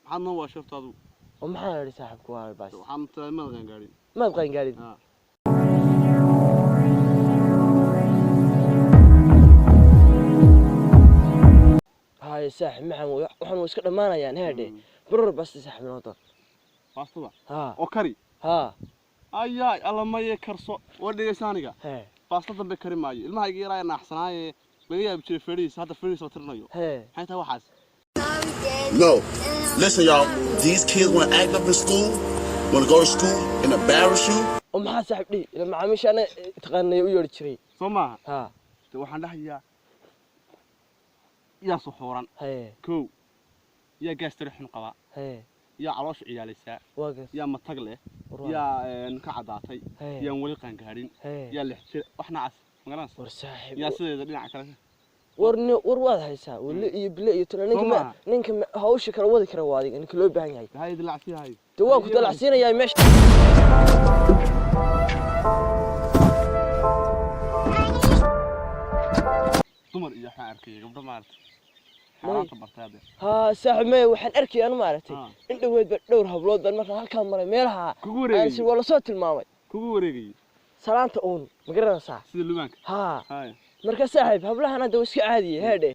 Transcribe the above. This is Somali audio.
عنا واشرت هذا ومحل اللي صاحبك وهاي بس وحمت ما بغين قاعدين ما بغين قاعدين هاي صاحب محمود وحنا وش كنا ما يعني هادي برر بس صاحب نوطة باسطة ها أوكري ها أي الله ما يكرسو ودي ثانية باسطة بكري معي المها يجي راينا أحسن هاي بقي بتشوف فريس هذا فريس وترنيو حتى هو حاس No, listen y'all, these kids want to act up in school, want to go to school and embarrass you. ومحا صاحب لي لما عميش أنا تغني ويورد شري سمع ها وحنا ده يا صحورا كو يا جاس تريح نقبا يا عروش عياليسا يا متقله يا نكعداتي يا ولي قانغارين يا لحجر وحنا عس مغرانس ورساحب يا سيده دينا كلا ورwaad haysaa wali iyo bile iyo tana ninka hawsha kala wadi kara waadiga ninka loo baahan yahay hay dilacsi hay waa ku dalacsiinaya meesha dumar iyo waxaan arkay gabdho maartay xaraanta bartaade ha saaxmay waxaan arkay anu maartay in dhaweed dhowr hablood baan markaa halka maray meelaha aan si wala soo tilmaamay kugu wareegay salaanta uun ma garanaysaa sida lumaanka ha marka saaxib hablahan hadda iska caadiye heedhe